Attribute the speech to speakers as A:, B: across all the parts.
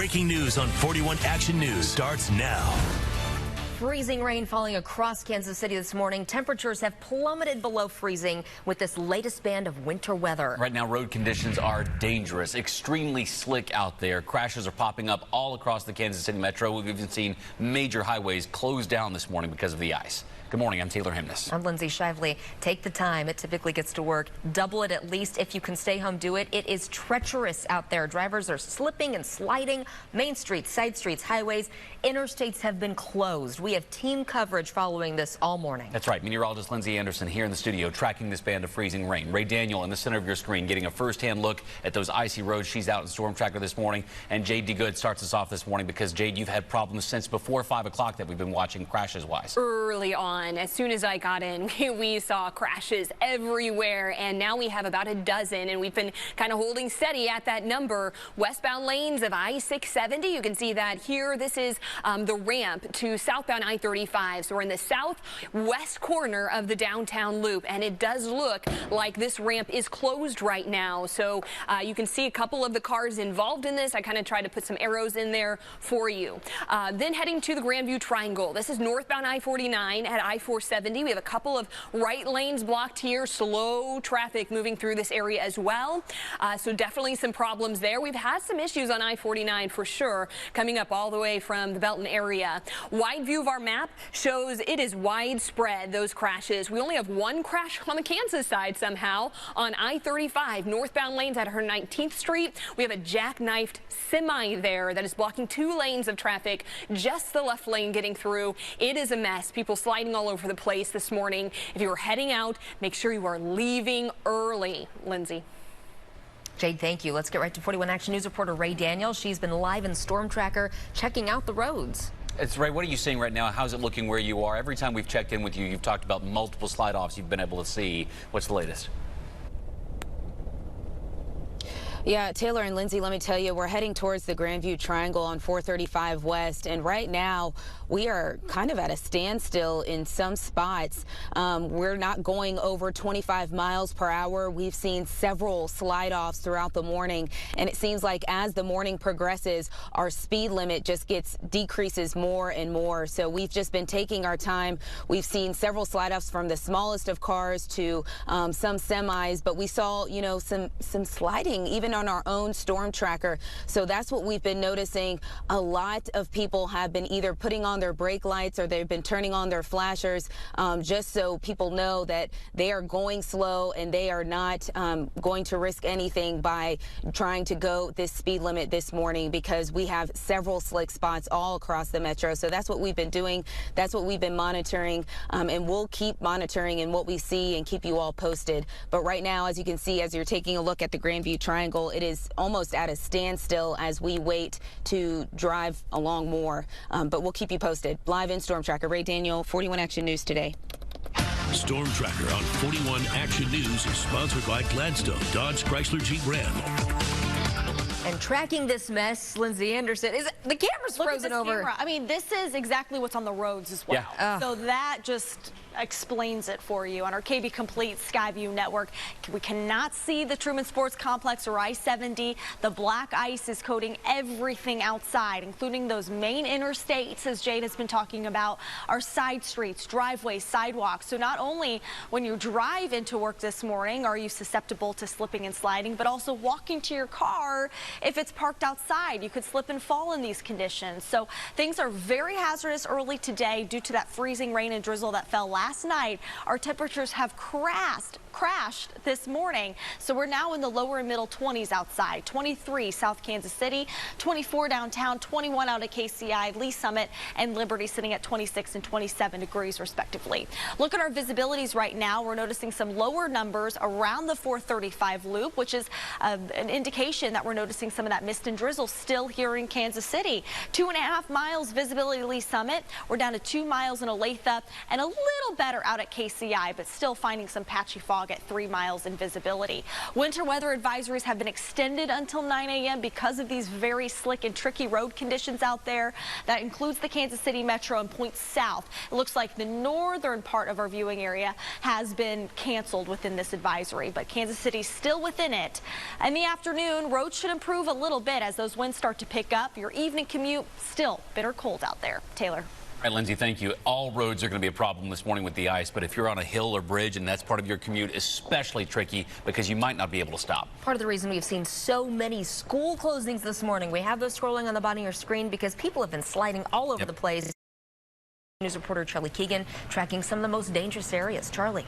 A: Breaking news on 41 Action News starts now.
B: Freezing rain falling across Kansas City this morning. Temperatures have plummeted below freezing with this latest band of winter weather.
C: Right now, road conditions are dangerous, extremely slick out there. Crashes are popping up all across the Kansas City metro. We've even seen major highways closed down this morning because of the ice. Good morning, I'm Taylor Hemness.
B: I'm Lindsay. Shively. Take the time. It typically gets to work. Double it at least. If you can stay home, do it. It is treacherous out there. Drivers are slipping and sliding. Main streets, side streets, highways, interstates have been closed. We have team coverage following this all morning.
C: That's right. Meteorologist Lindsay Anderson here in the studio tracking this band of freezing rain. Ray Daniel in the center of your screen getting a first-hand look at those icy roads. She's out in Storm Tracker this morning. And Jade DeGood starts us off this morning because, Jade, you've had problems since before 5 o'clock that we've been watching crashes-wise.
D: Early on, as soon as I got in, we saw crashes everywhere, and now we have about a dozen, and we've been kind of holding steady at that number. Westbound lanes of I-670, you can see that here. This is the ramp to southbound I-35, so we're in the southwest corner of the downtown loop, and it does look like this ramp is closed right now. So you can see a couple of the cars involved in this. I kind of tried to put some arrows in there for you. Then heading to the Grandview Triangle. This is northbound I-49 at I-470. We have a couple of right lanes blocked here. Slow traffic moving through this area as well. So definitely some problems there. We've had some issues on I-49 for sure, coming up all the way from the Belton area. Wide view of our map shows it is widespread, those crashes. We only have one crash on the Kansas side somehow on I-35, northbound lanes at 119th Street. We have a jackknifed semi there that is blocking 2 lanes of traffic, just the left lane getting through. It is a mess. People sliding all over the place this morning. If you are heading out, make sure you are leaving early. Lindsay.
B: Jade, thank you. Let's get right to 41 Action News reporter Ray Daniel. She's been live in Storm Tracker checking out the roads.
C: It's Ray, what are you seeing right now? How's it looking where you are? Every time we've checked in with you, you've talked about multiple slide-offs you've been able to see. What's the latest?
E: Yeah, Taylor and Lindsay, let me tell you, we're heading towards the Grandview Triangle on 435 West, and right now we are kind of at a standstill in some spots. We're not going over 25 miles per hour. We've seen several slide-offs throughout the morning, and it seems like as the morning progresses, our speed limit just decreases more and more. So we've just been taking our time. We've seen several slide-offs from the smallest of cars to some semis, but we saw, you know, some sliding even on our own Storm Tracker. So that's what we've been noticing. A lot of people have been either putting on their brake lights or they've been turning on their flashers just so people know that they are going slow and they are not going to risk anything by trying to go this speed limit this morning, because we have several slick spots all across the metro. So that's what we've been doing. That's what we've been monitoring, and we'll keep monitoring and what we see and keep you all posted. But right now, as you can see, as you're taking a look at the Grandview Triangle, it is almost at a standstill as we wait to drive along more. But we'll keep you posted. Live in Storm Tracker, Ray Daniel, 41 Action News today.
A: Storm Tracker on 41 Action News is sponsored by Gladstone Dodge Chrysler Jeep Ram.
B: And tracking this mess, Lindsay Anderson, is the camera's frozen over.
F: Camera. I mean, this is exactly what's on the roads as well.
C: Yeah.
F: So that just explains it for you. On our KB Complete Skyview network, we cannot see the Truman Sports Complex or I-70. The black ice is coating everything outside, including those main interstates, as Jade has been talking about, our side streets, driveways, sidewalks. So not only when you drive into work this morning are you susceptible to slipping and sliding, but also walking to your car. If it's parked outside, you could slip and fall in these conditions. So things are very hazardous early today due to that freezing rain and drizzle that fell last night. Our temperatures have crashed this morning. So we're now in the lower and middle 20s outside. 23 South Kansas City, 24 downtown, 21 out at KCI, Lee Summit, and Liberty sitting at 26 and 27 degrees respectively. Look at our visibilities right now. We're noticing some lower numbers around the 435 loop, which is an indication that we're noticing some of that mist and drizzle still here in Kansas City. 2.5 miles visibility Lee Summit. We're down to 2 miles in Olathe and a little better out at KCI, but still finding some patchy fog fog at 3 miles in visibility. Winter weather advisories have been extended until 9 a.m. because of these very slick and tricky road conditions out there. That includes the Kansas City Metro and points south. It looks like the northern part of our viewing area has been canceled within this advisory, but Kansas City's still within it. In the afternoon, roads should improve a little bit as those winds start to pick up. Your evening commute still bitter cold out there. Taylor.
C: All right, Lindsay, thank you. All roads are going to be a problem this morning with the ice, but if you're on a hill or bridge and that's part of your commute, especially tricky because you might not be able to stop.
B: Part of the reason we've seen so many school closings this morning, we have those scrolling on the bottom of your screen because people have been sliding all over the place. News reporter Charlie Keegan tracking some of the most dangerous areas. Charlie.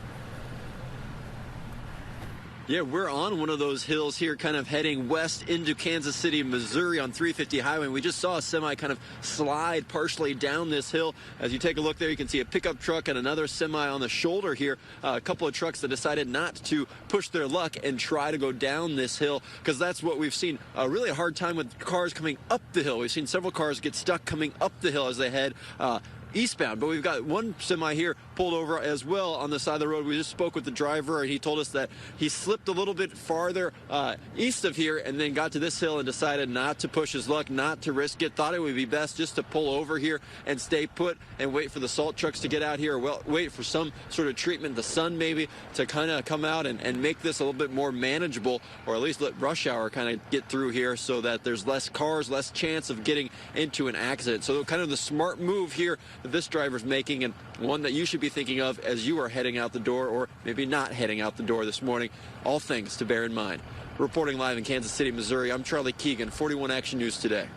G: Yeah, we're on one of those hills here, kind of heading west into Kansas City, Missouri on 350 highway. And we just saw a semi kind of slide partially down this hill. As you take a look there, you can see a pickup truck and another semi on the shoulder here. A couple of trucks that decided not to push their luck and try to go down this hill, because that's what we've seen. A really hard time with cars coming up the hill. We've seen several cars get stuck coming up the hill as they head eastbound, but we've got one semi here pulled over as well on the side of the road. We just spoke with the driver, and he told us that he slipped a little bit farther east of here and then got to this hill and decided not to push his luck, not to risk it. Thought it would be best just to pull over here and stay put and wait for the salt trucks to get out here, or wait for some sort of treatment, the sun maybe, to kind of come out and make this a little bit more manageable, or at least let rush hour kind of get through here so that there's less cars, less chance of getting into an accident. So kind of the smart move here that this driver's making, and one that you should be thinking of as you are heading out the door, or maybe not heading out the door this morning. All things to bear in mind. Reporting live in Kansas City, Missouri, I'm Charlie Keegan, 41 Action News Today.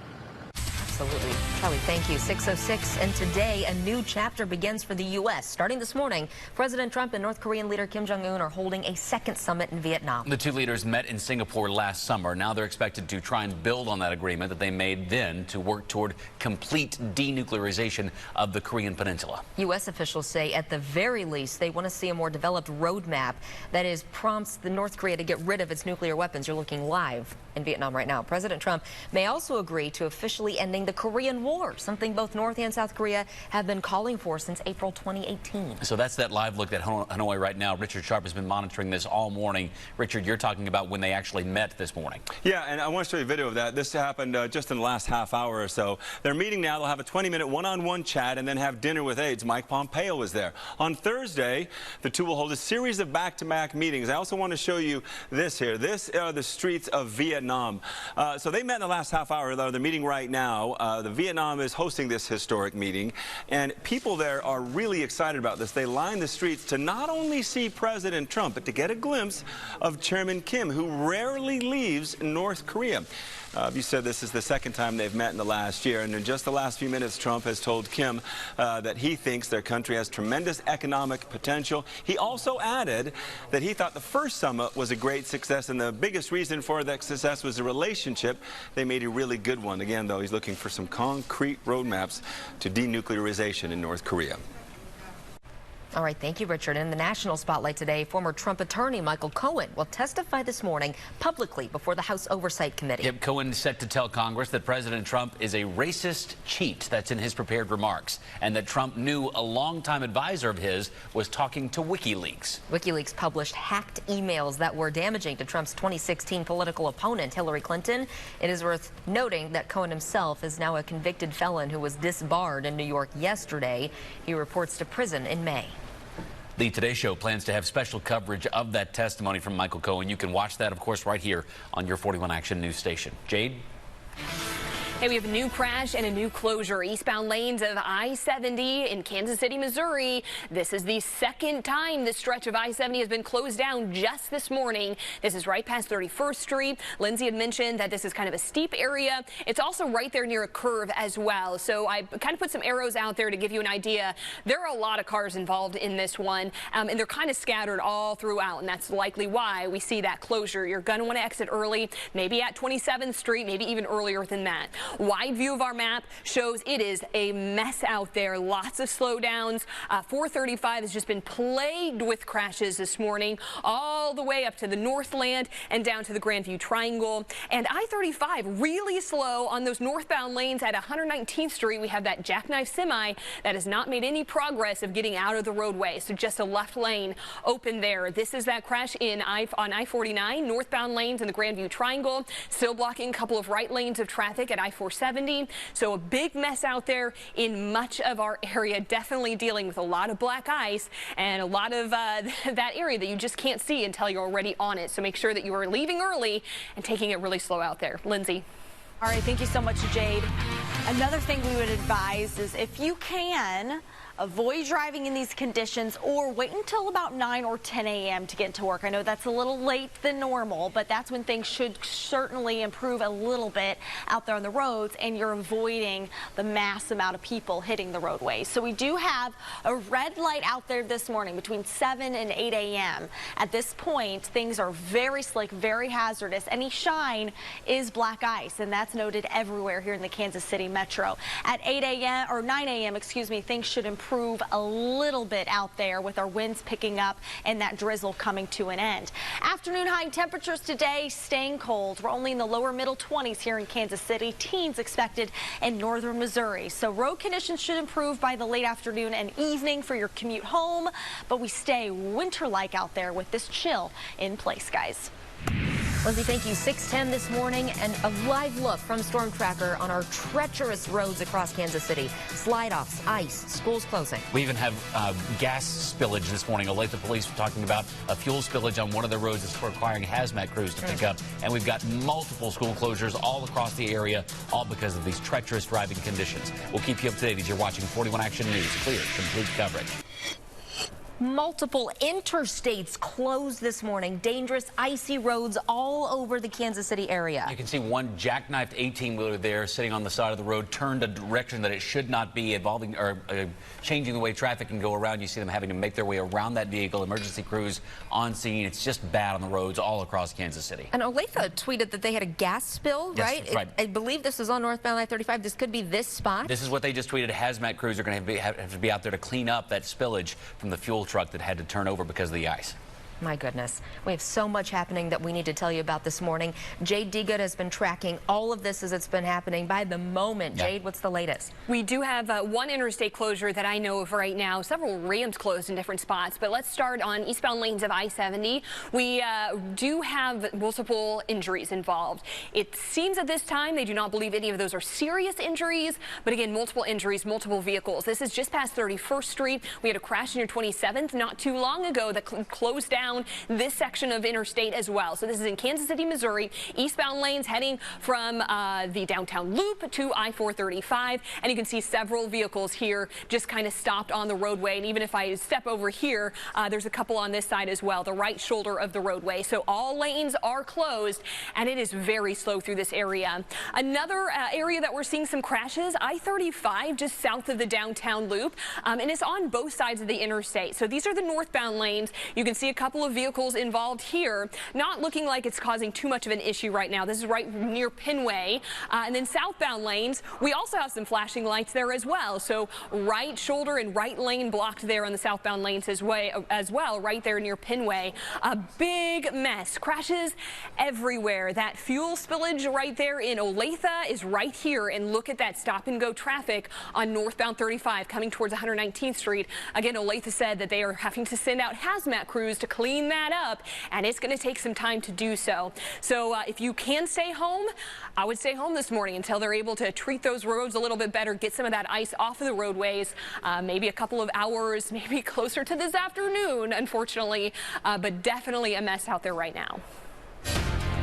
B: Absolutely. Charlie, thank you. 6:06, and today a new chapter begins for the U.S. Starting this morning, President Trump and North Korean leader Kim Jong-un are holding a second summit in Vietnam.
C: The two leaders met in Singapore last summer. Now they're expected to try and build on that agreement that they made then to work toward complete denuclearization of the Korean peninsula. U.S.
B: officials say at the very least they want to see a more developed roadmap that prompts the North Korea to get rid of its nuclear weapons. You're looking live in Vietnam right now. President Trump may also agree to officially ending the Korean War, something both North and South Korea have been calling for since April 2018.
C: So that's that live look at Hanoi right now. Richard Sharp has been monitoring this all morning. Richard, you're talking about when they actually met this morning.
H: Yeah, and I want to show you a video of that. This happened just in the last half hour or so. They're meeting now. They'll have a 20-minute one-on-one chat and then have dinner with aides. Mike Pompeo was there. On Thursday, the two will hold a series of back-to-back meetings. I also want to show you this here. This are the streets of Vietnam. So they met in the last half hour. They're meeting right now. The Vietnam is hosting this historic meeting, and people there are really excited about this. They line the streets to not only see President Trump, but to get a glimpse of Chairman Kim, who rarely leaves North Korea. You said this is the second time they've met in the last year, and in just the last few minutes, Trump has told Kim that he thinks their country has tremendous economic potential. He also added that he thought the first summit was a great success, and the biggest reason for that success was the relationship. They made a really good one. Again, though, he's looking for some concrete roadmaps to denuclearization in North Korea.
B: All right, thank you, Richard. In the national spotlight today, former Trump attorney Michael Cohen will testify this morning publicly before the House Oversight Committee.
C: Yep, Cohen set to tell Congress that President Trump is a racist cheat. That's in his prepared remarks. And that Trump knew a longtime advisor of his was talking to WikiLeaks.
B: WikiLeaks published hacked emails that were damaging to Trump's 2016 political opponent, Hillary Clinton. It is worth noting that Cohen himself is now a convicted felon who was disbarred in New York yesterday. He reports to prison in May.
C: The Today Show plans to have special coverage of that testimony from Michael Cohen. You can watch that, of course, right here on your 41 Action News station. Jade?
D: Hey, we have a new crash and a new closure. Eastbound lanes of I-70 in Kansas City, Missouri. This is the second time this stretch of I-70 has been closed down just this morning. This is right past 31st Street. Lindsay had mentioned that this is kind of a steep area. It's also right there near a curve as well. So I kind of put some arrows out there to give you an idea. There are a lot of cars involved in this one, and they're kind of scattered all throughout, and that's likely why we see that closure. You're going to want to exit early, maybe at 27th Street, maybe even earlier than that. Wide view of our map shows it is a mess out there. Lots of slowdowns. 435 has just been plagued with crashes this morning all all the way up to the Northland and down to the Grandview Triangle. And I-35 really slow on those northbound lanes at 119th Street. We have that jackknife semi that has not made any progress of getting out of the roadway. So just a left lane open there. This is that crash on I-49, northbound lanes in the Grandview Triangle, still blocking a couple of right lanes of traffic at I-470. So a big mess out there in much of our area, definitely dealing with a lot of black ice and a lot of that area that you just can't see until you're already on it. So make sure that you are leaving early and taking it really slow out there. Lindsay.
F: All right, thank you so much, Jade. Another thing we would advise is if you can, avoid driving in these conditions or wait until about 9 or 10 a.m. to get to work. I know that's a little late than normal, but that's when things should certainly improve a little bit out there on the roads and you're avoiding the mass amount of people hitting the roadways. So we do have a red light out there this morning between 7 and 8 a.m. At this point, things are very slick, very hazardous. Any shine is black ice, and that's noted everywhere here in the Kansas City metro. At 8 a.m. or 9 a.m., excuse me, things should improve a little bit out there with our winds picking up and that drizzle coming to an end. Afternoon high temperatures today staying cold. We're only in the lower middle 20s here in Kansas City. Teens expected in northern Missouri. So road conditions should improve by the late afternoon and evening for your commute home, but we stay winter-like out there with this chill in place, guys.
B: Lindsay, thank you. 6:10 this morning and a live look from Storm Tracker on our treacherous roads across Kansas City. Slide-offs, ice, schools closing.
C: We even have gas spillage this morning. Olathe police were talking about a fuel spillage on one of the roads that's requiring hazmat crews to pick up. And we've got multiple school closures all across the area, all because of these treacherous driving conditions. We'll keep you up to date as you're watching 41 Action News. Clear, complete coverage.
B: Multiple interstates closed this morning. Dangerous, icy roads all over the Kansas City area.
C: You can see one jackknifed 18-wheeler there sitting on the side of the road, turned a direction that it should not be, involving or changing the way traffic can go around. You see them having to make their way around that vehicle. Emergency crews on scene. It's just bad on the roads all across Kansas City.
B: And Olathe tweeted that they had a gas spill,
C: yes,
B: right?
C: Right.
B: I believe this is on northbound I-35. This could be this spot.
C: This is what they just tweeted. Hazmat crews are going to have to be out there to clean up that spillage from the fuel truck that had to turn over because of the ice.
B: My goodness. We have so much happening that we need to tell you about this morning. Jade Degood has been tracking all of this as it's been happening by the moment.
C: Yeah.
B: Jade, what's the latest?
D: We do have one interstate closure that I know of right now. Several ramps closed in different spots, but let's start on eastbound lanes of I-70. We do have multiple injuries involved. It seems at this time they do not believe any of those are serious injuries, but again, multiple injuries, multiple vehicles. This is just past 31st Street. We had a crash near 27th not too long ago that closed down this section of interstate as well. So this is in Kansas City, Missouri, eastbound lanes heading from the downtown loop to I-435. And you can see several vehicles here just kind of stopped on the roadway. And even if I step over here, there's a couple on this side as well, the right shoulder of the roadway. So all lanes are closed and it is very slow through this area. Another area that we're seeing some crashes, I-35 just south of the downtown loop. And it's on both sides of the interstate. So these are the northbound lanes. You can see a couple of vehicles involved here, not looking like it's causing too much of an issue right now. This is right near Pinway. And then southbound lanes, we also have some flashing lights there as well. So right shoulder and right lane blocked there on the southbound lanes as well, right there near Pinway. A big mess. Crashes everywhere. That fuel spillage right there in Olathe is right here. And look at that stop and go traffic on northbound 35 coming towards 119th Street. Again, Olathe said that they are having to send out hazmat crews to clean that up, and it's going to take some time to do so. So if you can stay home, I would stay home this morning until they're able to treat those roads a little bit better, get some of that ice off of the roadways, maybe a couple of hours, maybe closer to this afternoon, unfortunately, but definitely a mess out there right now.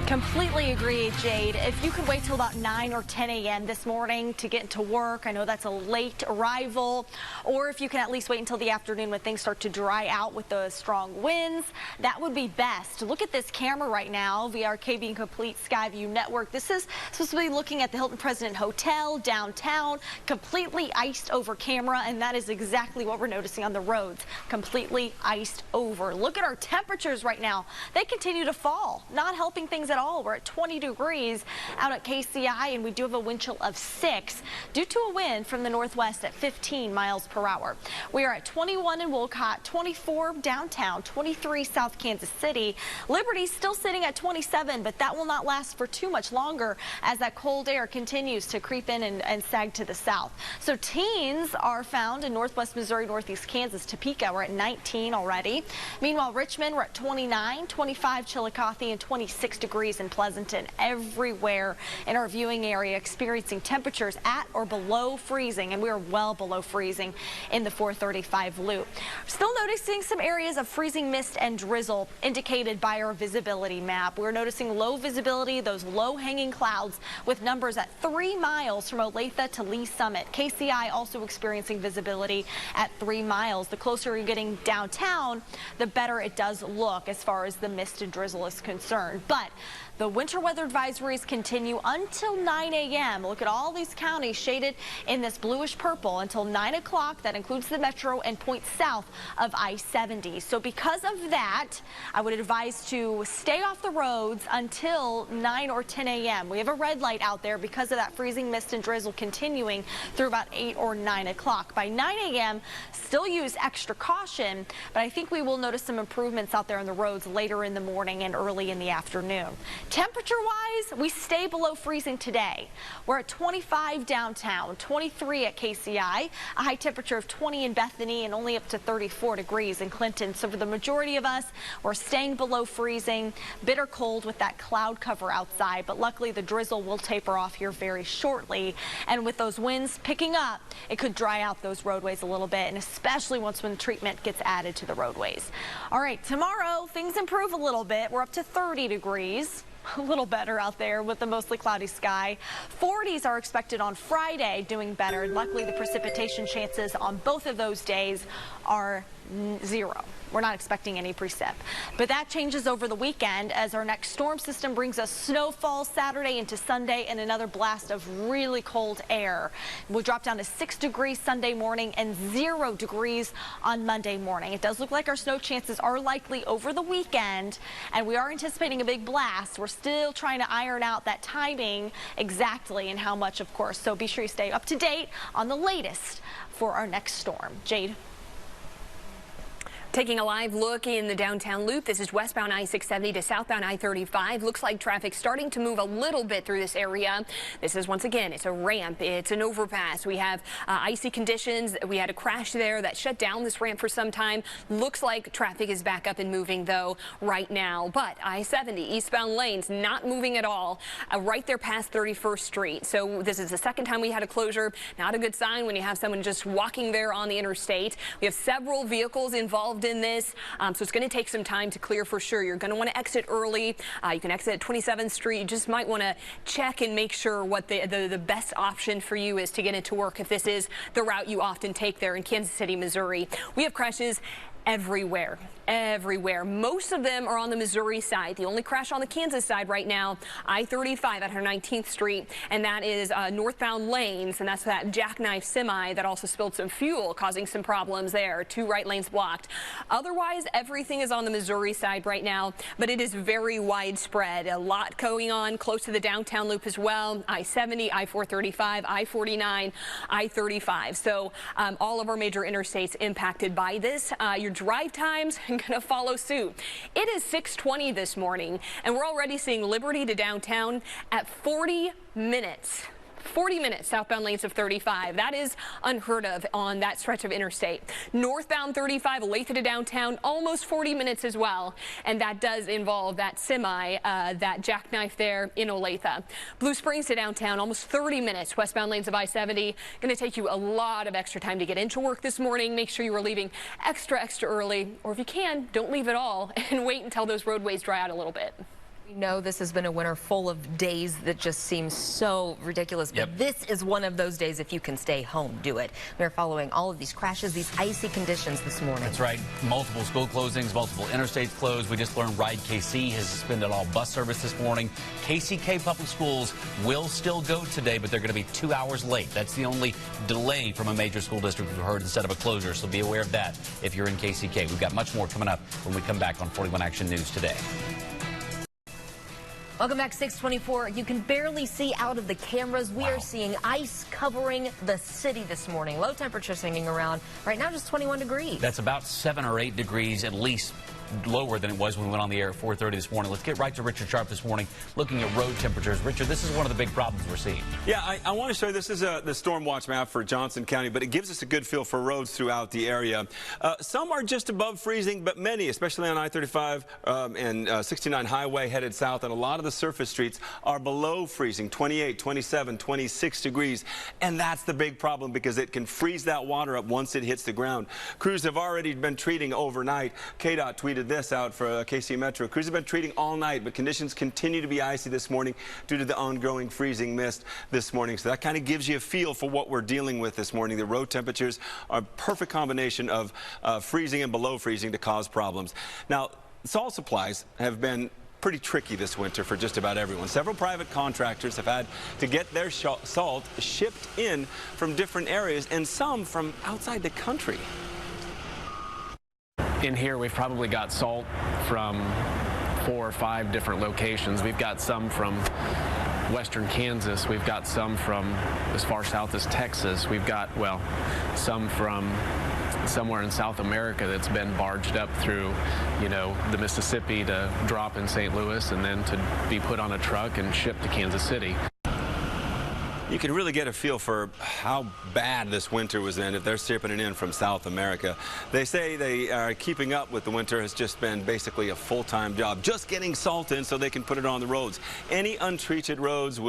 F: Completely agree, Jade. If you could wait till about 9 or 10 a.m. this morning to get into work, I know that's a late arrival, or if you can at least wait until the afternoon when things start to dry out with the strong winds, that would be best. Look at this camera right now via our KB Complete Skyview network. This is supposed to be looking at the Hilton President Hotel downtown, completely iced over camera, and that is exactly what we're noticing on the roads, completely iced over. Look at our temperatures right now. They continue to fall, not helping things at all. We're at 20 degrees out at KCI, and we do have a wind chill of 6 due to a wind from the northwest at 15 miles per hour. We are at 21 in Wolcott, 24 downtown, 23 South Kansas City. Liberty's still sitting at 27, but that will not last for too much longer as that cold air continues to creep in and sag to the south. So teens are found in northwest Missouri, northeast Kansas, Topeka. We're at 19 already. Meanwhile, Richmond, we're at 29, 25 Chillicothe, and 26 degrees in Pleasanton. Everywhere in our viewing area experiencing temperatures at or below freezing, and we are well below freezing in the 435 loop. Still noticing some areas of freezing mist and drizzle indicated by our visibility map. We're noticing low visibility, those low-hanging clouds with numbers at 3 miles from Olathe to Lee Summit. KCI also experiencing visibility at 3 miles. The closer you're getting downtown, the better it does look as far as the mist and drizzle is concerned. But the winter weather advisories continue until 9 a.m. Look at all these counties shaded in this bluish purple until 9 o'clock. That includes the metro and points south of I-70. So because of that, I would advise to stay off the roads until 9 or 10 a.m. We have a red light out there because of that freezing mist and drizzle continuing through about 8 or 9 o'clock. By 9 a.m., still use extra caution, but I think we will notice some improvements out there on the roads later in the morning and early in the afternoon. Temperature-wise, we stay below freezing today. We're at 25 downtown, 23 at KCI, a high temperature of 20 in Bethany, and only up to 34 degrees in Clinton. So for the majority of us, we're staying below freezing, bitter cold with that cloud cover outside, but luckily the drizzle will taper off here very shortly. And with those winds picking up, it could dry out those roadways a little bit, and especially once when treatment gets added to the roadways. All right, tomorrow things improve a little bit. We're up to 30 degrees. A little better out there with the mostly cloudy sky. 40s are expected on Friday, doing better. Luckily, the precipitation chances on both of those days are 0. We're not expecting any precip. But that changes over the weekend as our next storm system brings us snowfall Saturday into Sunday and another blast of really cold air. We'll drop down to 6 degrees Sunday morning and 0 degrees on Monday morning. It does look like our snow chances are likely over the weekend, and we are anticipating a big blast. We're still trying to iron out that timing exactly and how much, of course. So be sure you stay up to date on the latest for our next storm. Jade.
D: Taking a live look in the downtown loop. This is westbound I-670 to southbound I-35. Looks like traffic starting to move a little bit through this area. This is, once again, it's a ramp. It's an overpass. We have icy conditions. We had a crash there that shut down this ramp for some time. Looks like traffic is back up and moving, though, right now. But I-70 eastbound lanes not moving at all right there past 31st Street. So this is the second time we had a closure. Not a good sign when you have someone just walking there on the interstate. We have several vehicles involved in this, so it's going to take some time to clear for sure. You're going to want to exit early. You can exit at 27th Street. You just might want to check and make sure what the best option for you is to get into work if this is the route you often take there in Kansas City, Missouri. We have crashes everywhere. Most of them are on the Missouri side. The only crash on the Kansas side right now, I-35 at 119th Street, and that is northbound lanes, and that's that jackknife semi that also spilled some fuel, causing some problems there. 2 right lanes blocked. Otherwise, everything is on the Missouri side right now, but it is very widespread. A lot going on close to the downtown loop as well. I-70, I-435, I-49, I-35. So all of our major interstates impacted by this. Your drive times are going to follow suit. It is 6:20 this morning, and we're already seeing Liberty to downtown at 40 minutes. 40 minutes southbound lanes of 35. That is unheard of on that stretch of interstate. Northbound 35, Olathe to downtown, almost 40 minutes as well. And that does involve that semi, that jackknife there in Olathe. Blue Springs to downtown, almost 30 minutes. Westbound lanes of I-70. Going to take you a lot of extra time to get into work this morning. Make sure you are leaving extra early. Or if you can, don't leave at all and wait until those roadways dry out a little bit.
B: We know this has been a winter full of days that just seem so ridiculous, but this is one of those days. If you can stay home, do it. We're following all of these crashes, these icy conditions this morning.
C: That's right. Multiple school closings, multiple interstates closed. We just learned Ride KC has suspended all bus service this morning. KCK public schools will still go today, but they're going to be 2 hours late. That's the only delay from a major school district we've heard instead of a closure, so be aware of that if you're in KCK. We've got much more coming up when we come back on 41 Action News today.
B: Welcome back, 624. You can barely see out of the cameras. We are seeing ice covering the city this morning. Low temperatures hanging around. Right now, just 21 degrees.
C: That's about 7 or 8 degrees at least lower than it was when we went on the air at 4:30 this morning. Let's get right to Richard Sharp this morning, looking at road temperatures. Richard, this is one of the big problems we're seeing.
H: Yeah, I want to show you, this is the storm watch map for Johnson County, but it gives us a good feel for roads throughout the area. Some are just above freezing, but many, especially on I-35 and 69 Highway headed south, and a lot of the surface streets are below freezing, 28, 27, 26 degrees. And that's the big problem because it can freeze that water up once it hits the ground. Crews have already been treating overnight. KDOT tweeted this out for KC Metro. Crews have been treating all night, but conditions continue to be icy this morning due to the ongoing freezing mist this morning. So that kind of gives you a feel for what we're dealing with this morning. The road temperatures are a perfect combination of freezing and below freezing to cause problems. Now, salt supplies have been pretty tricky this winter for just about everyone. Several private contractors have had to get their salt shipped in from different areas and some from outside the country.
I: In here, we've probably got salt from 4 or 5 different locations. We've got some from western Kansas. We've got some from as far south as Texas. We've got, well, some from somewhere in South America that's been barged up through, you know, the Mississippi to drop in St. Louis and then to be put on a truck and shipped to Kansas City.
H: You can really get a feel for how bad this winter was in if they're shipping it in from South America. They say they are keeping up with the winter has just been basically a full-time job, just getting salt in so they can put it on the roads. Any untreated roads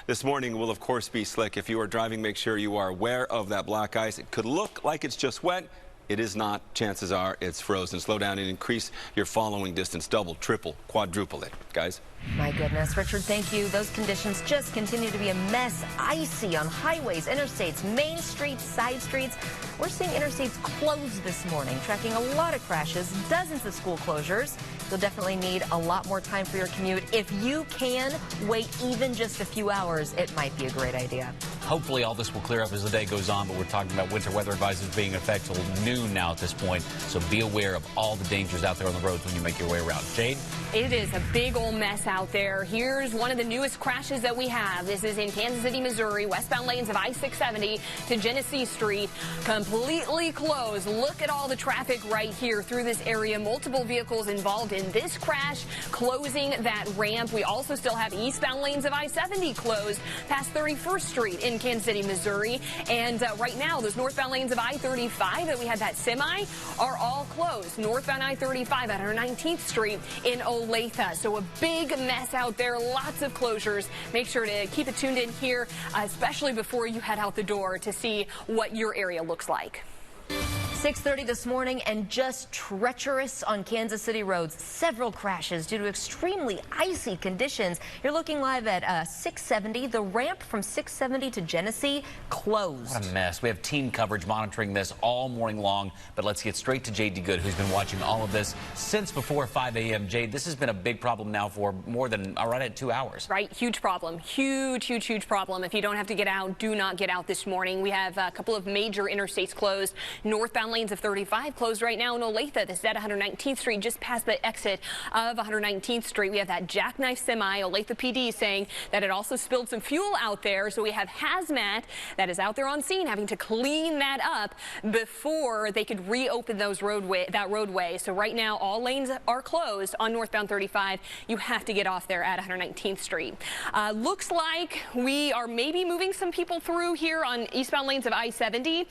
H: this morning will of course be slick. If you are driving, make sure you are aware of that black ice. It could look like it's just wet. It is not. Chances are it's frozen. Slow down and increase your following distance. Double, triple, quadruple it, guys.
B: My goodness, Richard, thank you. Those conditions just continue to be a mess. Icy on highways, interstates, main streets, side streets. We're seeing interstates closed this morning, tracking a lot of crashes, dozens of school closures. You'll definitely need a lot more time for your commute. If you can wait even just a few hours, it might be a great idea.
C: Hopefully all this will clear up as the day goes on, but we're talking about winter weather advisories being in effect till noon now at this point. So be aware of all the dangers out there on the roads when you make your way around. Jade?
D: It is a big old mess out there. Here's one of the newest crashes that we have. This is in Kansas City, Missouri, westbound lanes of I-670 to Genesee Street, completely closed. Look at all the traffic right here through this area. Multiple vehicles involved in this crash, closing that ramp. We also still have eastbound lanes of I-70 closed past 31st Street in Kansas City, Missouri. And right now, those northbound lanes of I-35 that we had that semi are all closed. Northbound I-35 at 119th Street in Olathe. So a big mess out there, lots of closures. Make sure to keep it tuned in here, especially before you head out the door to see what your area looks like.
B: 6:30 this morning and just treacherous on Kansas City roads. Several crashes due to extremely icy conditions. You're looking live at 670. The ramp from 670 to Genesee closed.
C: What a mess. We have team coverage monitoring this all morning long, but let's get straight to Jade DeGood, who's been watching all of this since before 5 a.m. Jade, this has been a big problem now for more than right at 2 hours.
D: Right. Huge problem. Huge problem. If you don't have to get out, do not get out this morning. We have a couple of major interstates closed. Northbound lanes of 35 closed right now in Olathe. This is at 119th Street, just past the exit of 119th Street. We have that jackknife semi. Olathe PD saying that it also spilled some fuel out there. So we have hazmat that is out there on scene having to clean that up before they could reopen that roadway. So right now, all lanes are closed on northbound 35. You have to get off there at 119th Street. Looks like we are maybe moving some people through here on eastbound lanes of I-70.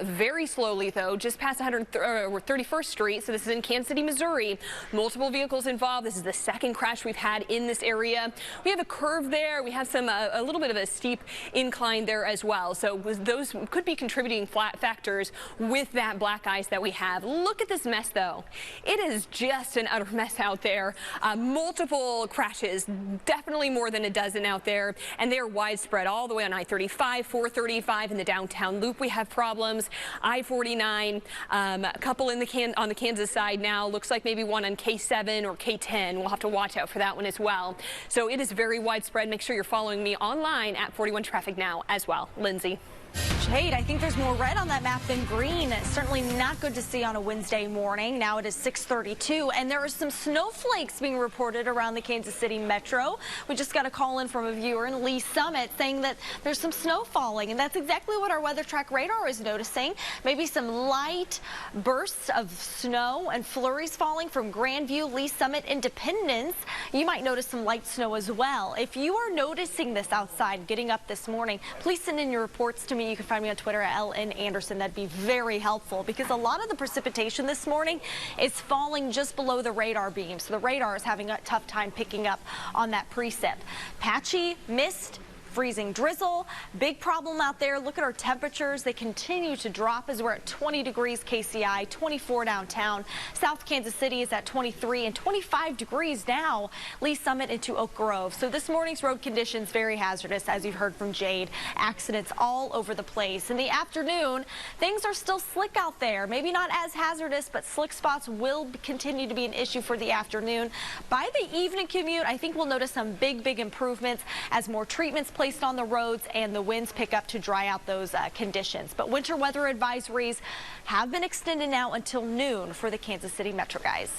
D: Very slowly, though, just past 31st Street. So this is in Kansas City, Missouri. Multiple vehicles involved. This is the second crash we've had in this area. We have a curve there. We have some a little bit of a steep incline there as well. So those could be contributing factors with that black ice that we have. Look at this mess, though. It is just an utter mess out there. Multiple crashes, definitely more than a dozen out there, and they are widespread all the way on I-35, 435 in the downtown loop. We have problems. I-49. A couple on the Kansas side now. Looks like maybe one on K7 or K10. We'll have to watch out for that one as well. So it is very widespread. Make sure you're following me online at 41 Traffic Now as well. Lindsay.
F: Jade, I think there's more red on that map than green. Certainly not good to see on a Wednesday morning. Now it is 6:32, and there are some snowflakes being reported around the Kansas City metro. We just got a call in from a viewer in Lee Summit saying that there's some snow falling, and that's exactly what our weather track radar is noticing. Maybe some light bursts of snow and flurries falling from Grandview, Lee Summit, Independence. You might notice some light snow as well. If you are noticing this outside getting up this morning, please send in your reports to me. You can find me on Twitter at LN Anderson. That'd be very helpful because a lot of the precipitation this morning is falling just below the radar beam. So the radar is having a tough time picking up on that precip. Patchy, mist, freezing drizzle, big problem out there. Look at our temperatures. They continue to drop as we're at 20 degrees KCI, 24 downtown. South Kansas City is at 23 and 25 degrees now. Lee Summit into Oak Grove. So this morning's road conditions very hazardous, as you've heard from Jade. Accidents all over the place. In the afternoon, things are still slick out there. Maybe not as hazardous, but slick spots will continue to be an issue for the afternoon. By the evening commute, I think we'll notice some big improvements as more treatments placed on the roads and the winds pick up to dry out those conditions. But winter weather advisories have been extended now until noon for the Kansas City metro, guys.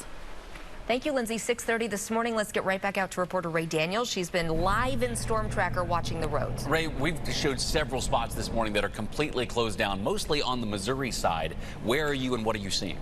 B: Thank you, Lindsay. 6:30 this morning. Let's get right back out to reporter Ray Daniels. She's been live in Storm Tracker watching the roads.
C: Ray, we've showed several spots this morning that are completely closed down, mostly on the Missouri side. Where are you and what are you seeing?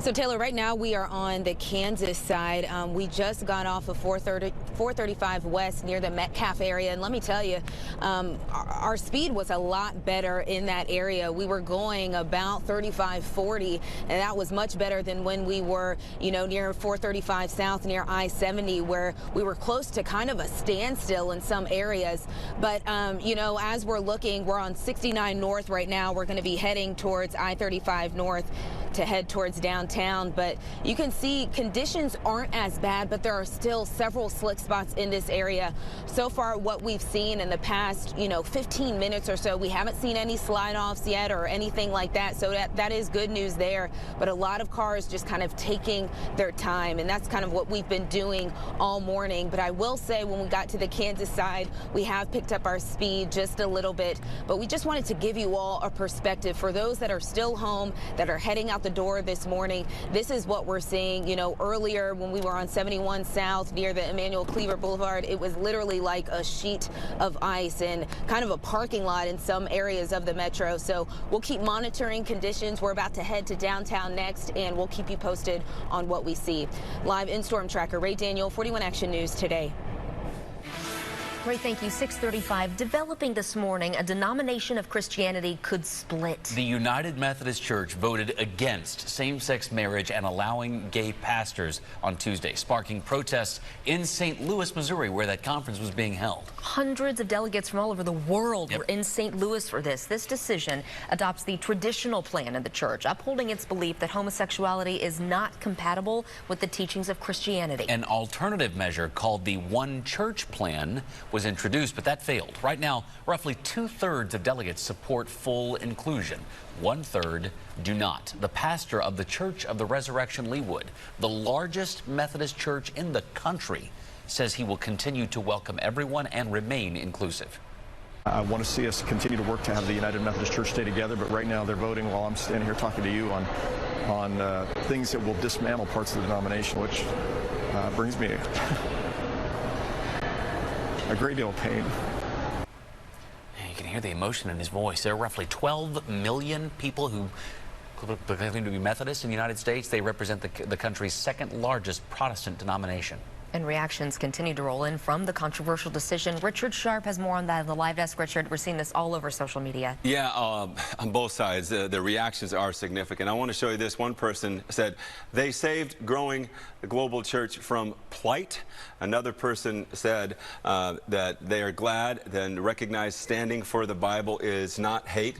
E: So, Taylor, right now we are on the Kansas side. We just got off of 435 West near the Metcalf area. And let me tell you, our speed was a lot better in that area. We were going about 35, 40, and that was much better than when we were, near 435 South near I-70, where we were close to kind of a standstill in some areas. But, as we're looking, we're on 69 North right now. We're going to be heading towards I-35 North to head towards downtown, but you can see conditions aren't as bad, but there are still several slick spots in this area. So far, what we've seen in the past, 15 minutes or so, we haven't seen any slide-offs yet or anything like that, so that is good news there. But a lot of cars just kind of taking their time, and that's kind of what we've been doing all morning. But I will say, when we got to the Kansas side, we have picked up our speed just a little bit, but we just wanted to give you all a perspective. For those that are still home, that are heading out the door this morning, this is what we're seeing. Earlier when we were on 71 South near the Emmanuel Cleaver Boulevard, it was literally like a sheet of ice and kind of a parking lot in some areas of the metro. So we'll keep monitoring conditions. We're about to head to downtown next, and we'll keep you posted on what we see. Live in Storm Tracker, Ray Daniel, 41 Action News Today.
B: Great, thank you. 6:35. Developing this morning, a denomination of Christianity could split.
C: The United Methodist Church voted against same-sex marriage and allowing gay pastors on Tuesday, sparking protests in St. Louis, Missouri, where that conference was being held.
B: Hundreds of delegates from all over the world were in St. Louis for this. This decision adopts the traditional plan in the church, upholding its belief that homosexuality is not compatible with the teachings of Christianity.
C: An alternative measure called the One Church Plan was introduced, but that failed. Right now, roughly 2/3 of delegates support full inclusion. 1/3 do not. The pastor of the Church of the Resurrection Leawood, the largest Methodist church in the country, says he will continue to welcome everyone and remain inclusive.
J: I want to see us continue to work to have the United Methodist Church stay together, but right now they're voting while I'm standing here talking to you on things that will dismantle parts of the denomination, which brings me a great deal of pain.
C: You can hear the emotion in his voice. There are roughly 12 million people who claim to be Methodist in the United States. They represent the country's second largest Protestant denomination.
B: And reactions continue to roll in from the controversial decision. Richard Sharp has more on that in the live desk. Richard, we're seeing this all over social media.
H: Yeah, on both sides, the reactions are significant. I want to show you this. One person said, they saved growing the global church from plight. Another person said that they are glad and recognize standing for the Bible is not hate.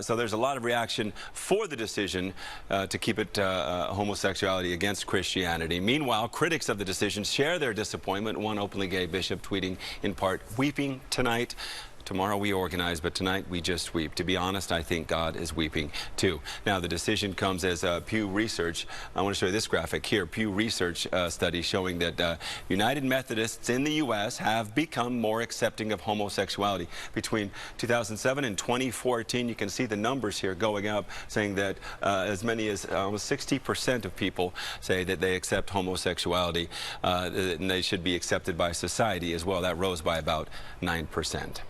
H: So there's a lot of reaction for the decision to keep it homosexuality against Christianity. Meanwhile, critics of the decision share their disappointment. One openly gay bishop tweeting in part, "Weeping tonight. Tomorrow we organize, but tonight we just weep. To be honest, I think God is weeping too. Now, the decision comes as Pew Research. I want to show you this graphic here. Pew Research study showing that United Methodists in the U.S. have become more accepting of homosexuality. Between 2007 and 2014, you can see the numbers here going up, saying that as many as almost 60% of people say that they accept homosexuality and they should be accepted by society as well. That rose by about 9%.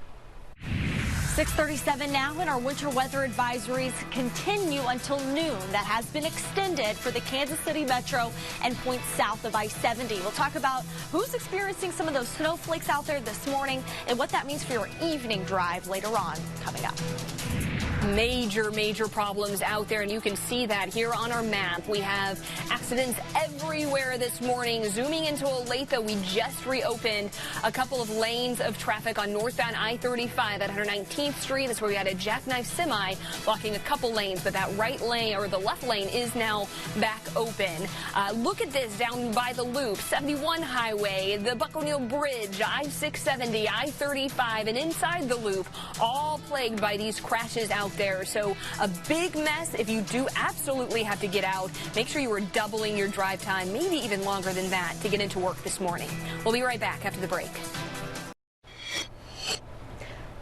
F: 6:37 now, and our winter weather advisories continue until noon. That has been extended for the Kansas City metro and points south of I-70. We'll talk about who's experiencing some of those snowflakes out there this morning and what that means for your evening drive later on, coming up.
D: Major problems out there, and you can see that here on our map. We have accidents everywhere this morning. Zooming into Olathe, we just reopened a couple of lanes of traffic on northbound I-35 at 119th Street. That's where we had a jackknife semi blocking a couple lanes, but that right lane, or the left lane, is now back open. Look at this down by the loop, 71 highway, the Buck O'Neill Bridge, I-670, I-35, and inside the loop, all plagued by these crashes out there. So a big mess. If you do absolutely have to get out, make sure you are doubling your drive time, maybe even longer than that, to get into work this morning. We'll be right back after the break.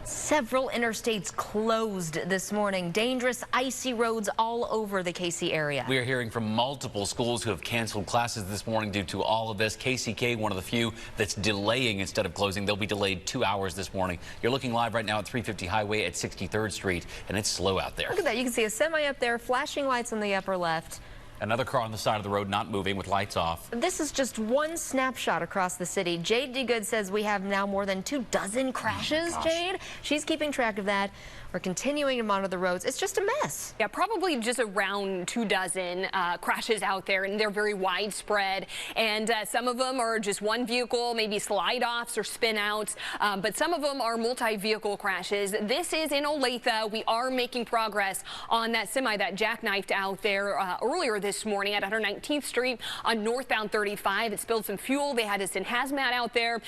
B: Several interstates closed this morning. Dangerous, icy roads all over the KC area.
C: We are hearing from multiple schools who have canceled classes this morning due to all of this. KCK, one of the few that's delaying instead of closing. They'll be delayed 2 hours this morning. You're looking live right now at 350 Highway at 63rd Street, and it's slow out there.
B: Look at that. You can see a semi up there, flashing lights on the upper left.
C: Another car on the side of the road not moving with lights off.
B: This is just one snapshot across the city. Jade DeGood says we have now more than 24 crashes, Jade. She's keeping track of that. We're continuing to monitor the roads. It's just a mess.
D: Yeah, probably just around 24 crashes out there, and they're very widespread. And some of them are just one vehicle, maybe slide-offs or spin-outs, but some of them are multi-vehicle crashes. This is in Olathe. We are making progress on that semi that jackknifed out there earlier this morning at 119th Street on northbound 35. It spilled some fuel. They had us in hazmat out there.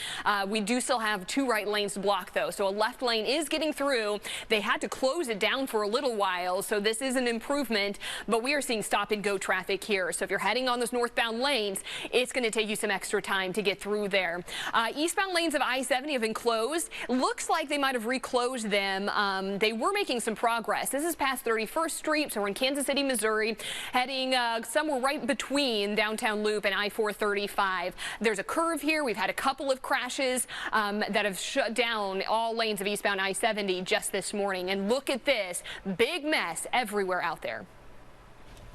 D: We do still have 2 right lanes blocked, though, so a left lane is getting through. They had to close it down for a little while, so this is an improvement, but we are seeing stop-and-go traffic here. So if you're heading on those northbound lanes, it's going to take you some extra time to get through there. Eastbound lanes of I-70 have been closed. Looks like they might have reclosed them. They were making some progress. This is past 31st Street, so we're in Kansas City, Missouri, heading somewhere right between downtown Loop and I-435. There's a curve here. We've had a couple of crashes that have shut down all lanes of eastbound I-70 just this morning. And look at this, big mess everywhere out there.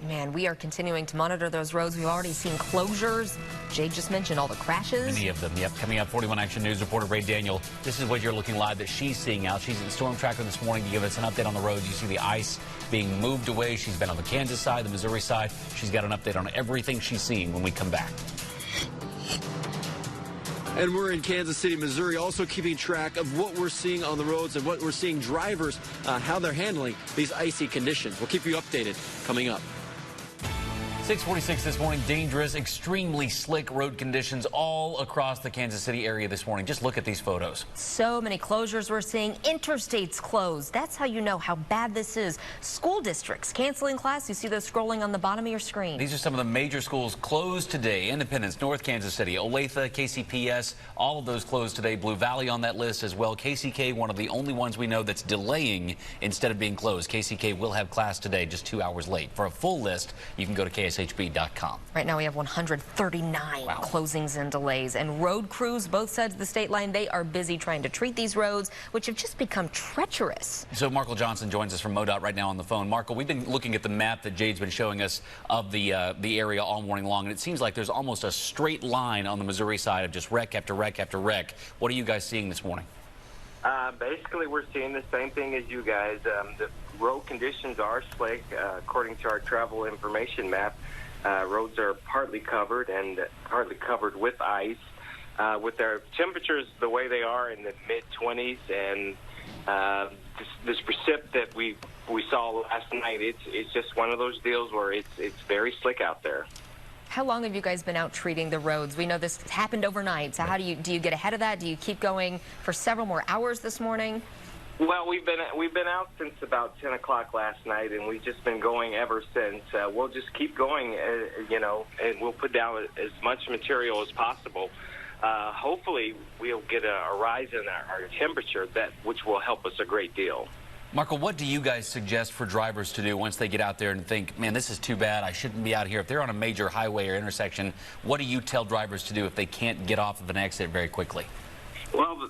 B: Man, we are continuing to monitor those roads. We've already seen closures. Jade just mentioned all the crashes.
C: Many of them, yep. Coming up, 41 Action News reporter Ray Daniel. This is what you're looking live that she's seeing out. She's in Storm Tracker this morning to give us an update on the roads. You see the ice being moved away. She's been on the Kansas side, the Missouri side. She's got an update on everything she's seeing when we come back.
G: And we're in Kansas City, Missouri, also keeping track of what we're seeing on the roads and what we're seeing drivers, how they're handling these icy conditions. We'll keep you updated coming up.
C: 6:46 this morning. Dangerous, extremely slick road conditions all across the Kansas City area this morning. Just look at these photos.
B: So many closures we're seeing. Interstates closed. That's how you know how bad this is. School districts canceling class. You see those scrolling on the bottom of your screen.
C: These are some of the major schools closed today. Independence, North Kansas City, Olathe, KCPS, all of those closed today. Blue Valley on that list as well. KCK, one of the only ones we know that's delaying instead of being closed. KCK will have class today, just 2 hours late. For a full list, you can go to KSHB.com.
B: Right now we have 139 closings and delays, and road crews both sides of the state line, they are busy trying to treat these roads, which have just become treacherous.
C: So Markle Johnson joins us from MoDOT right now on the phone. Markle, we've been looking at the map that Jade's been showing us of the area all morning long, and it seems like there's almost a straight line on the Missouri side of just wreck after wreck after wreck. What are you guys seeing this morning?
K: Basically, we're seeing the same thing as you guys. The road conditions are slick. According to our travel information map, roads are partly covered and partly covered with ice. With their temperatures the way they are in the mid-20s and this precip that we saw last night, it's just one of those deals where it's very slick out there.
B: How long have you guys been out treating the roads? We know this happened overnight, so how do you get ahead of that? Do you keep going for several more hours this morning?
K: Well, we've been out since about 10 o'clock last night, and we've just been going ever since. We'll just keep going, and we'll put down as much material as possible. Hopefully, we'll get a rise in our temperature, which will help us a great deal.
C: Marco, what do you guys suggest for drivers to do once they get out there and think, man, this is too bad, I shouldn't be out here? If they're on a major highway or intersection, what do you tell drivers to do if they can't get off of an exit very quickly?
K: Well,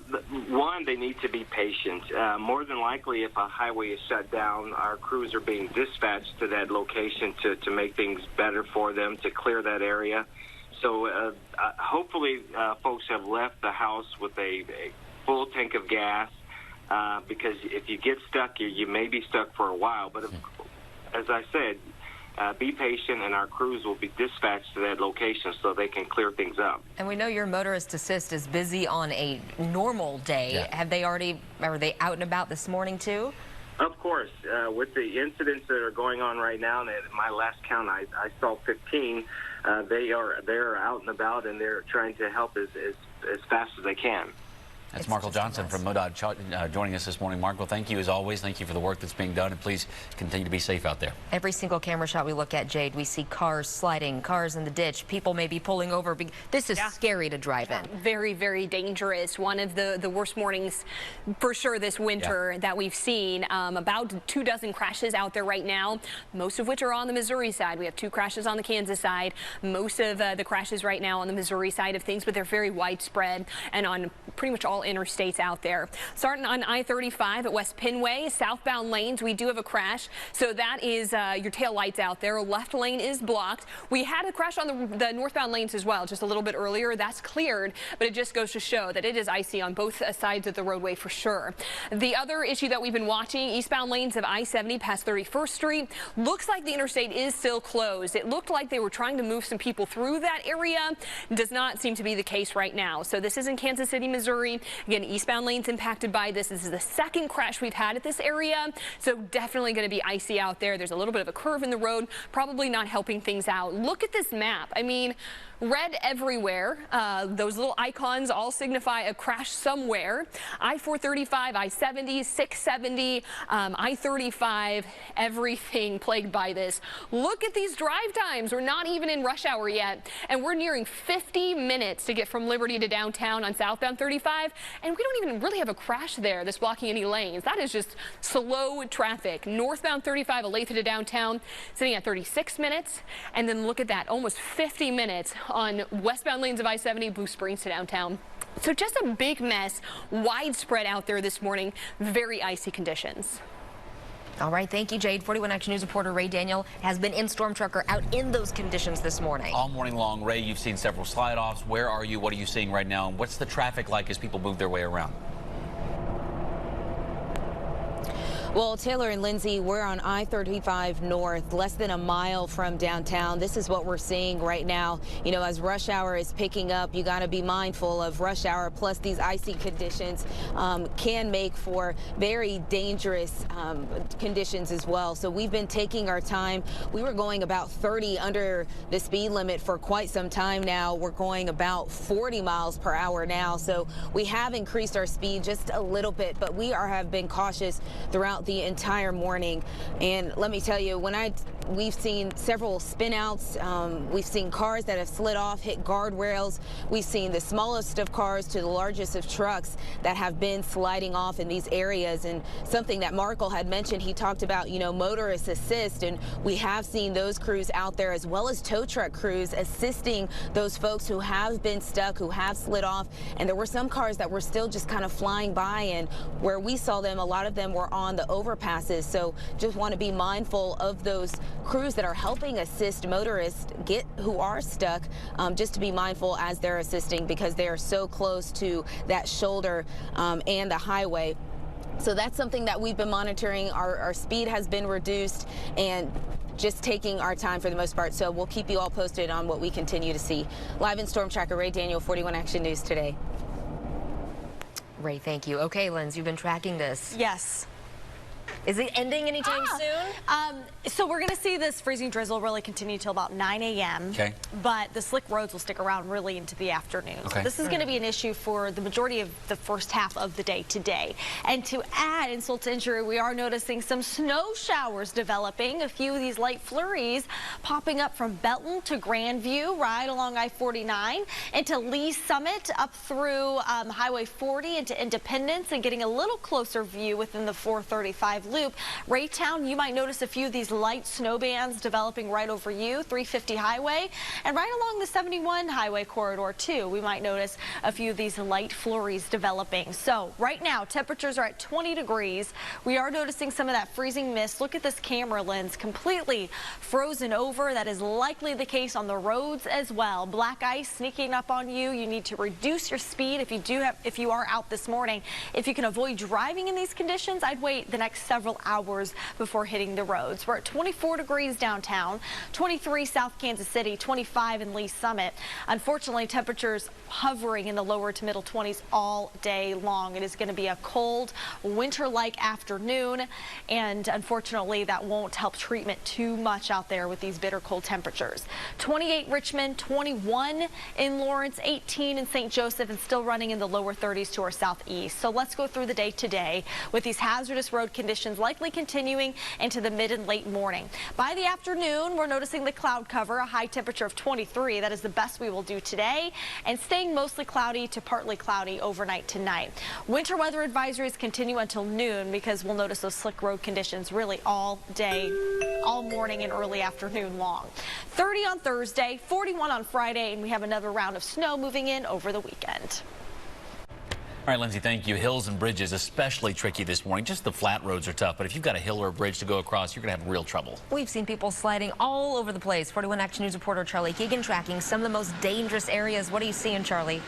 K: one, they need to be patient. More than likely, if a highway is shut down, our crews are being dispatched to that location to make things better for them, to clear that area. So hopefully folks have left the house with a full tank of gas, because if you get stuck, you may be stuck for a while. But as I said, be patient, and our crews will be dispatched to that location so they can clear things up.
B: And we know your motorist assist is busy on a normal day. Yeah. Are they out and about this morning too?
K: Of course. With the incidents that are going on right now, and at my last count, I saw 15. They're out and about, and they're trying to help as fast as they can.
C: That's Marco Johnson from MoDOT joining us this morning. Marco, thank you as always. Thank you for the work that's being done, and please continue to be safe out there.
B: Every single camera shot we look at, Jade, we see cars sliding, cars in the ditch, people may be pulling over. This is scary to drive in.
D: Very, very dangerous. One of the worst mornings for sure this winter that we've seen. About 24 crashes out there right now, most of which are on the Missouri side. We have 2 crashes on the Kansas side. Most of the crashes right now on the Missouri side of things, but they're very widespread and on pretty much all interstates out there. Starting on I-35 at West Pinway, southbound lanes, we do have a crash. So that is your tail lights out there. Left lane is blocked. We had a crash on the northbound lanes as well just a little bit earlier. That's cleared, but it just goes to show that it is icy on both sides of the roadway for sure. The other issue that we've been watching, eastbound lanes of I-70 past 31st Street. Looks like the interstate is still closed. It looked like they were trying to move some people through that area. Does not seem to be the case right now. So this is in Kansas City, Missouri. Again, eastbound lanes impacted by this. This is the second crash we've had at this area, so definitely going to be icy out there. There's a little bit of a curve in the road, probably not helping things out. Look at this map. I mean, red everywhere. Those little icons all signify a crash somewhere. I-435, I-70, 670, I-35, everything plagued by this. Look at these drive times. We're not even in rush hour yet, and we're nearing 50 minutes to get from Liberty to downtown on southbound 35, and we don't even really have a crash there that's blocking any lanes. That is just slow traffic. Northbound 35, Olathe to downtown, sitting at 36 minutes, and then look at that, almost 50 minutes on westbound lanes of I-70, Blue Springs to downtown. So just a big mess, widespread out there this morning, very icy conditions.
B: All right, thank you, Jade. 41 Action News reporter Ray Daniel has been in Storm Trucker out in those conditions this morning.
C: All morning long. Ray, you've seen several slide-offs. Where are you? What are you seeing right now? And what's the traffic like as people move their way around?
E: Well, Taylor and Lindsay, we're on I-35 North, less than a mile from downtown. This is what we're seeing right now. You know, as rush hour is picking up, you got to be mindful of rush hour, plus these icy conditions can make for very dangerous conditions as well. So we've been taking our time. We were going about 30 under the speed limit for quite some time now. We're going about 40 miles per hour now. So we have increased our speed just a little bit, but we have been cautious throughout the entire morning. And let me tell you, we've seen several spin-outs. We've seen cars that have slid off, hit guardrails. We've seen the smallest of cars to the largest of trucks that have been sliding off in these areas. And something that Marco had mentioned, he talked about, you know, motorist assist, and we have seen those crews out there as well as tow truck crews assisting those folks who have been stuck, who have slid off. And there were some cars that were still just kind of flying by, and where we saw them, a lot of them were on the overpasses. So just want to be mindful of those crews that are helping assist motorists who are stuck, just to be mindful as they're assisting, because they are so close to that shoulder and the highway. So that's something that we've been monitoring. Our speed has been reduced, and just taking our time for the most part. So we'll keep you all posted on what we continue to see. Live in Storm Tracker, Ray Daniel, 41 Action News today.
B: Ray, thank you. Okay, Linz, you've been tracking this.
F: Yes.
B: Is it ending anytime soon?
F: So we're going to see this freezing drizzle really continue till about 9 a.m.
C: Okay.
F: But the slick roads will stick around really into the afternoon.
C: Okay.
F: So this is going to be an issue for the majority of the first half of the day today. And to add insult to injury, we are noticing some snow showers developing. A few of these light flurries popping up from Belton to Grandview, right along I-49, into Lee Summit, up through Highway 40 into Independence, and getting a little closer view within the 435 loop. Raytown, you might notice a few of these light snow bands developing right over you, 350 highway, and right along the 71 highway corridor too. We might notice a few of these light flurries developing. So right now temperatures are at 20 degrees. We are noticing some of that freezing mist. Look at this camera lens, completely frozen over. That is likely the case on the roads as well. Black ice sneaking up on you. You need to reduce your speed if you are out this morning. If you can avoid driving in these conditions, I'd wait the next several hours before hitting the roads. We're at 24 degrees downtown, 23 South Kansas City, 25 in Lee Summit. Unfortunately, temperatures hovering in the lower to middle 20s all day long. It is going to be a cold, winter-like afternoon, and unfortunately, that won't help treatment too much out there with these bitter cold temperatures. 28 Richmond, 21 in Lawrence, 18 in St. Joseph, and still running in the lower 30s to our southeast. So let's go through the day today with these hazardous road conditions likely continuing into the mid and late morning. By the afternoon, we're noticing the cloud cover, a high temperature of 23. That is the best we will do today, and staying mostly cloudy to partly cloudy overnight tonight. Winter weather advisories continue until noon because we'll notice those slick road conditions really all day, all morning and early afternoon long. 30 on Thursday, 41 on Friday, and we have another round of snow moving in over the weekend.
C: All right, Lindsay, thank you. Hills and bridges especially tricky this morning. Just the flat roads are tough, but if you've got a hill or a bridge to go across, you're going to have real trouble.
B: We've seen people sliding all over the place. 41 Action News reporter Charlie Keegan tracking some of the most dangerous areas. What are you seeing, Charlie?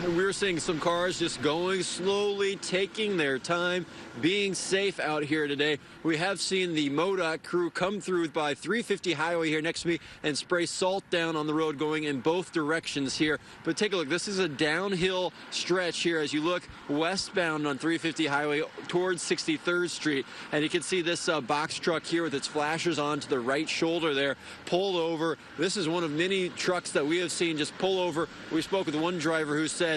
G: We're seeing some cars just going slowly, taking their time, being safe out here today. We have seen the MoDOT crew come through by 350 highway here next to me and spray salt down on the road going in both directions here. But take a look. This is a downhill stretch here as you look westbound on 350 highway towards 63rd Street. And you can see this box truck here with its flashers on to the right shoulder there, pulled over. This is one of many trucks that we have seen just pull over. We spoke with one driver who said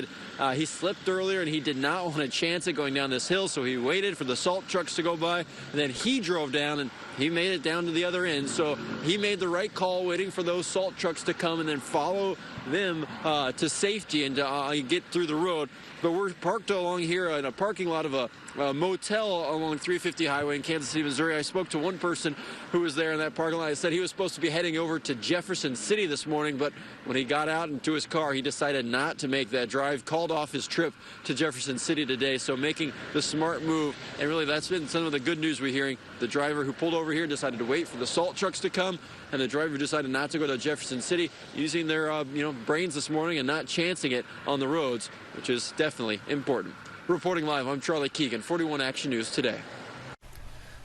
G: he slipped earlier and he did not want to chance it going down this hill, so he waited for the salt trucks to go by, and then he drove down and he made it down to the other end. So he made the right call, waiting for those salt trucks to come and then follow them to safety and to get through the road. But we're parked along here in a parking lot of a motel along 350 highway in Kansas City, Missouri. I spoke to one person who was there in that parking lot. He said he was supposed to be heading over to Jefferson City this morning, but when he got out into his car, he decided not to make that drive, called off his trip to Jefferson City today. So making the smart move, and really that's been some of the good news we're hearing. The driver who pulled over here decided to wait for the salt trucks to come, and the driver decided not to go to Jefferson City, using their brains this morning and not chancing it on the roads, which is definitely important. Reporting live, I'm Charlie Keegan, 41 Action News Today.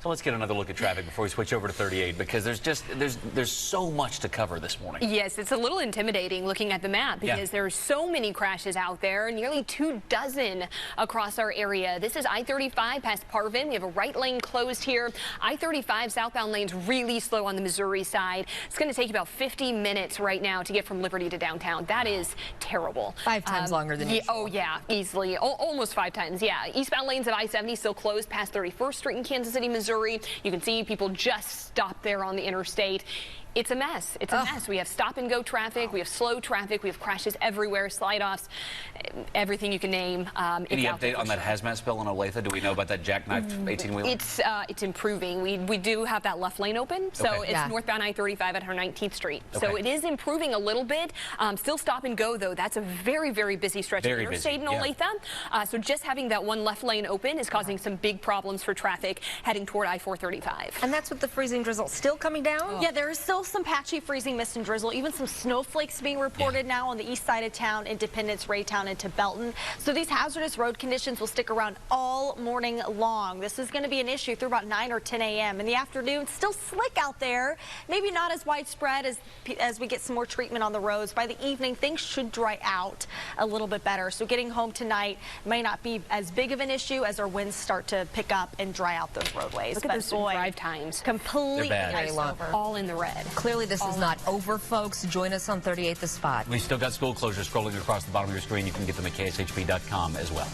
C: So let's get another look at traffic before we switch over to 38, because there's so much to cover this morning.
D: Yes, it's a little intimidating looking at the map because there are so many crashes out there, nearly 24 across our area. This is I-35 past Parvin. We have a right lane closed here. I-35 southbound lanes really slow on the Missouri side. It's going to take about 50 minutes right now to get from Liberty to downtown. That is terrible.
B: 5 times longer than usual.
D: Oh yeah, easily. Almost 5 times. Yeah. Eastbound lanes of I-70 still closed past 31st Street in Kansas City, Missouri. You can see people just stopped there on the interstate. It's a mess. It's a mess. We have stop and go traffic. We have slow traffic. We have crashes everywhere, slide-offs, everything you can name.
C: Any update on that hazmat spill in Olathe? Do we know about that jackknife 18-wheeler?
D: It's improving. We do have that left lane open, so it's northbound I-35 at 119th Street. So it is improving a little bit. Still stop and go, though. That's a very, very busy stretch of interstate in Olathe. So just having that one left lane open is causing some big problems for traffic heading toward I-435.
B: And that's with the freezing drizzle still coming down?
F: Yeah, there is still Still some patchy freezing mist and drizzle, even some snowflakes being reported now on the east side of town, Independence, Raytown, into Belton. So these hazardous road conditions will stick around all morning long. This is going to be an issue through about 9 or 10 a.m. In the afternoon, still slick out there. Maybe not as widespread as we get some more treatment on the roads. By the evening, things should dry out a little bit better. So getting home tonight may not be as big of an issue as our winds start to pick up and dry out those roadways.
D: Look at those drive times.
F: Completely iced over.
D: All in the red.
B: Clearly, this is not over, folks. Join us on 38th The Spot.
C: We've still got school closures scrolling across the bottom of your screen. You can get them at KSHB.com as well.